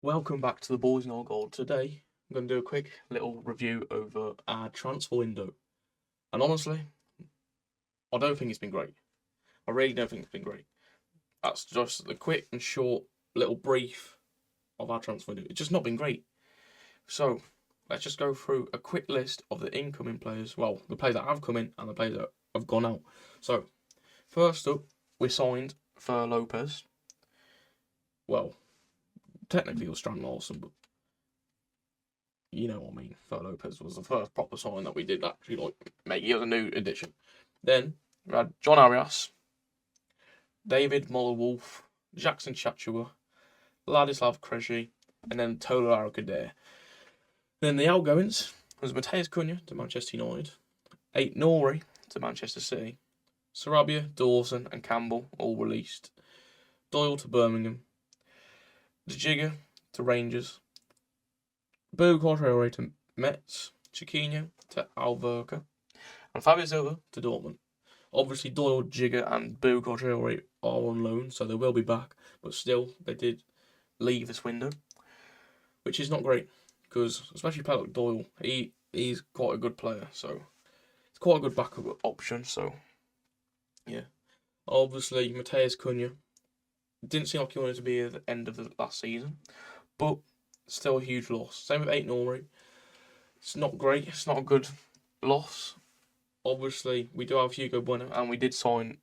Welcome back to the Theboysinoldgold. Today, I'm going to do a quick little review over our transfer window. And honestly, I don't think it's been great. I really don't think it's been great. That's just the quick and short little brief of our transfer window. It's just not been great. So, let's just go through a quick list of the incoming players. Well, the players that have come in and the players that have gone out. So, first up, we signed for Lopez. Well, technically it was Strand Lawson, but you know what I mean. Fer Lopez was the first proper sign that we did actually make. He was a new addition. Then we had John Arias, David Moller-Wolf, Jackson Chachua, Ladislav Krejci, and then Tola Arakadir. Then the outgoings was Mateus Cunha to Manchester United, Ait Nori to Manchester City, Sarabia, Dawson, and Campbell all released, Doyle to Birmingham, De Jigger to Rangers, Boo Quattrero to Metz, Chiquinho to Alverca, and Fabio Silva to Dortmund. Obviously, Doyle, Jigger, and Boo Quattrero are on loan, so they will be back, but still, they did leave this window, which is not great, because especially a player like Doyle, he's quite a good player, so it's quite a good backup option, so yeah. Obviously, Mateus Cunha didn't seem like he wanted to be at the end of the last season, but still a huge loss. Same with Ait Nori. It's not great. It's not a good loss. Obviously, we do have Hugo Bueno, and we did sign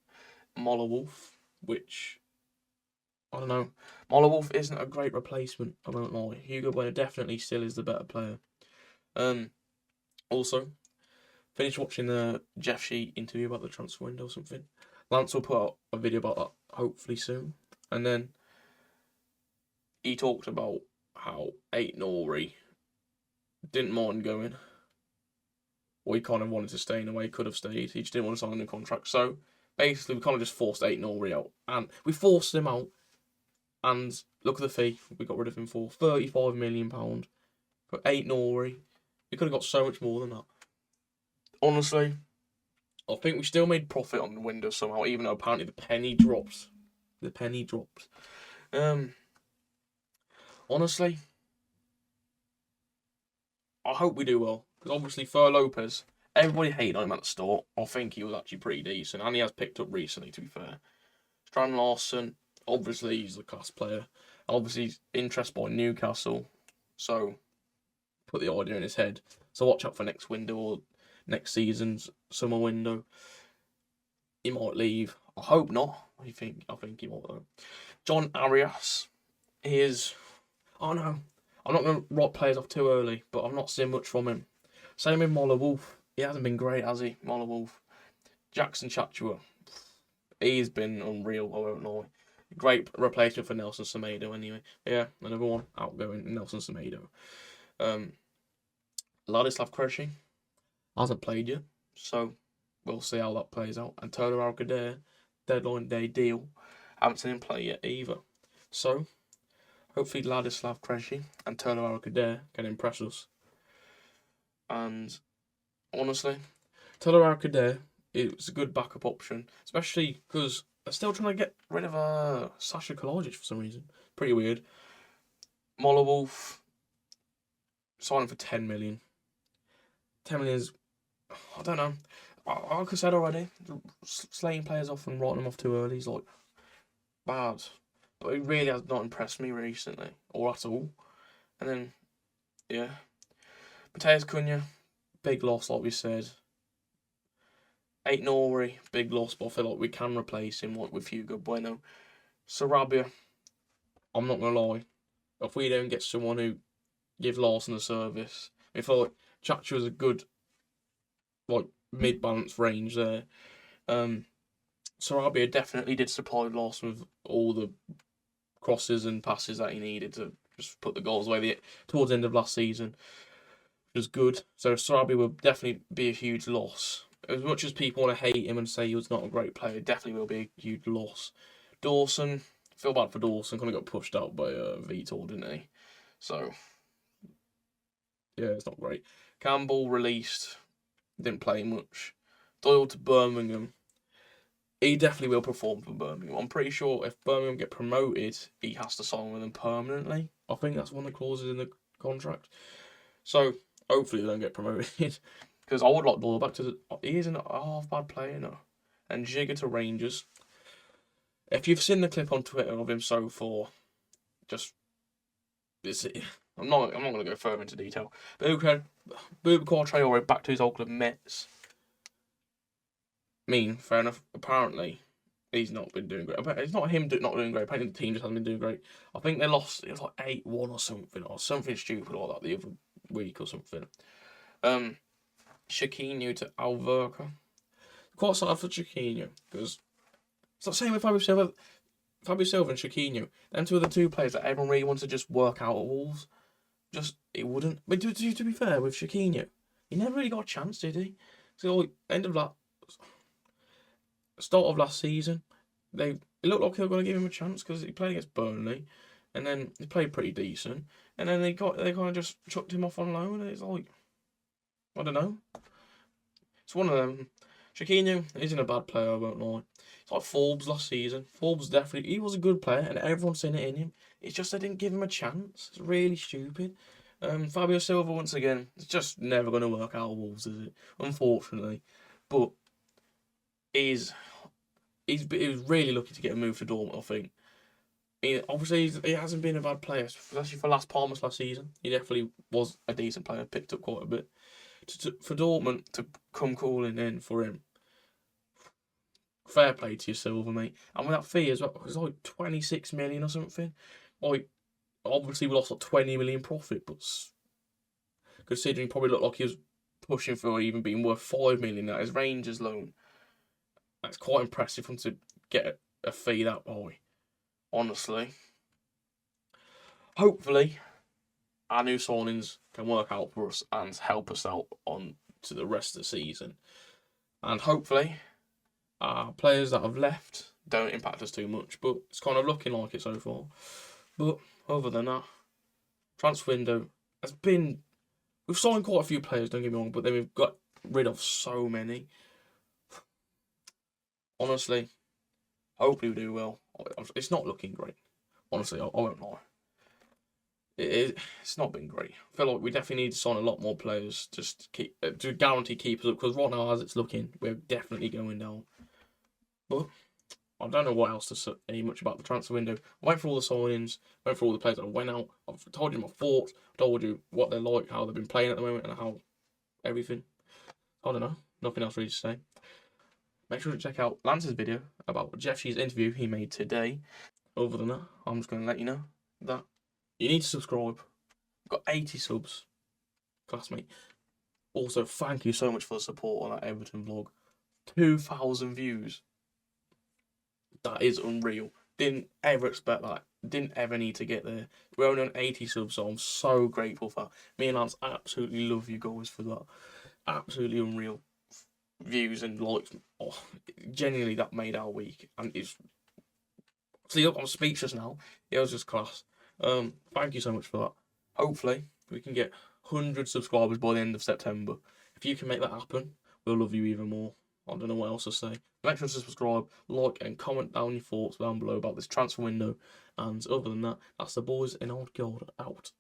Moller-Wolf, which, I don't know. Moller-Wolf isn't a great replacement, I won't lie. Hugo Bueno definitely still is the better player. Also, finished watching the Jeff Sheet interview about the transfer window or something. Lance will put out a video about that hopefully soon. And then he talked about how Ait Nori didn't mind going. Or he kind of wanted to stay in a way, he could have stayed. He just didn't want to sign a new contract. So basically, we kind of just forced Ait Nori out. And we forced him out. And look at the fee we got rid of him for £35 million. For Ait Nori, we could have got so much more than that. Honestly, I think we still made profit on the window somehow, even though apparently the penny dropped. The penny dropped. Honestly, I hope we do well. Because obviously, Fer Lopez, everybody hated on him at the start. I think he was actually pretty decent. And he has picked up recently, to be fair. Strand Larson, obviously, he's a class player. Obviously, he's interested by Newcastle. So, put the idea in his head. So, watch out for next window or next season's summer window. He might leave. I hope not. I think he might though. John Arias, he is. Oh no, I'm not going to write players off too early, but I've not seen much from him. Same with Moller-Wolf. He hasn't been great, has he? Moller-Wolf. Jackson Chachua. He's been unreal, I won't lie. Great replacement for Nelson Semedo, anyway. Yeah, another one outgoing, Nelson Semedo. Ladislav Krejci hasn't played yet, so we'll see how that plays out. And Tola Arakadir, deadline day deal. Haven't seen him play yet either. So, hopefully Ladislav Krejci and Tola Arakadir can impress us. And honestly, Tola Arakadir is a good backup option, especially because they're still trying to get rid of Sasha Kalajic for some reason. Pretty weird. Moller-Wolf signing for 10 million. 10 million is, I don't know. Like I said already, slaying players off and writing them off too early is like bad. But it really has not impressed me recently, or at all. And then, yeah. Mateus Cunha, big loss, like we said. Ait Nori, big loss, but I feel like we can replace him like with Hugo Bueno. Sarabia, I'm not gonna lie. If we don't get someone who gives Larson a service, I feel like Chacha was a good like mid-balance range there. Sarabia definitely did supply Larson with all the crosses and passes that he needed to just put the goals away towards the end of last season, which was good. So Sarabia will definitely be a huge loss. As much as people want to hate him and say he was not a great player, it definitely will be a huge loss. Dawson, feel bad for Dawson, kind of got pushed out by Vitor, didn't he? So, yeah, it's not great. Campbell released, didn't play much. Doyle to Birmingham. he definitely will perform for Birmingham. I'm pretty sure if Birmingham get promoted, he has to sign with them permanently. I think that's one of the clauses in the contract. So hopefully they don't get promoted. Because I would like Doyle back to the. He isn't a half bad player, no. And Jigger to Rangers. If you've seen the clip on Twitter of him so far, just I'm not going to go further into detail. Boubacar Traore back to his old club Mets. Fair enough. Apparently, he's not been doing great. It's not him not doing great. Apparently, the team just hasn't been doing great. I think they lost. It was like 8-1 or something stupid like that the other week or something. Chiquinho to Alverca. Quite sad for Chiquinho because it's the same with Fabio Silva and Chiquinho. Them two are the two players that everyone really wants to just work out at Wolves. Just it wouldn't. But to be fair, with Chiquinho, he never really got a chance, did he? So start of last season, it looked like they were going to give him a chance because he played against Burnley, and then he played pretty decent, and then they kind of just chucked him off on loan, and it's like, I don't know. It's one of them. Chiquinho isn't a bad player, I won't lie. It's like Forbes last season. Forbes he was a good player, and everyone's seen it in him. It's just they didn't give him a chance. It's really stupid. Fabio Silva, once again, it's just never going to work out at Wolves, is it? Unfortunately. But he was really lucky to get a move to Dortmund, I think. Obviously, he hasn't been a bad player, especially for Las Palmas last season. He definitely was a decent player, picked up quite a bit. For Dortmund to come calling in for him, fair play to you, Silva, mate. And with that fee as well, it was like 26 million or something. Like, obviously, we lost like 20 million profit, but considering he probably looked like he was pushing for even being worth 5 million at his Rangers loan, that's quite impressive for him to get a fee that high. Honestly. Hopefully, our new signings can work out for us and help us out on to the rest of the season. And hopefully, our players that have left don't impact us too much. But it's kind of looking like it so far. But other than that, transfer window has been. We've signed quite a few players, don't get me wrong, but then we've got rid of so many. Honestly, hopefully we do well. It's not looking great. Honestly, I won't lie. It's not been great. I feel like we definitely need to sign a lot more players just to guarantee keep us up. Because right now, as it's looking, we're definitely going down. But I don't know what else to say much about the transfer window. I went through all the signings, went through all the players that went out. I've told you my thoughts. I told you what they're like, how they've been playing at the moment, and how everything. I don't know. Nothing else really to say. Make sure to check out Lance's video about Jeff Shee's interview he made today. Other than that, I'm just going to let you know that you need to subscribe. We've got 80 subs. Classmate. Also, thank you so much for the support on that Everton vlog. 2,000 views. That is unreal. Didn't ever expect that. Didn't ever need to get there. We're only on 80 subs, so I'm so grateful for that. Me and Lance absolutely love you guys for that. Absolutely unreal views and likes. Oh, genuinely, that made our week. And it's. See, I'm speechless now. It was just class. Thank you so much for that. Hopefully, we can get 100 subscribers by the end of September. If you can make that happen, we'll love you even more. I don't know what else to say. Make sure to subscribe, like, and comment down your thoughts down below about this transfer window. And other than that, that's the boys in Old Gold out.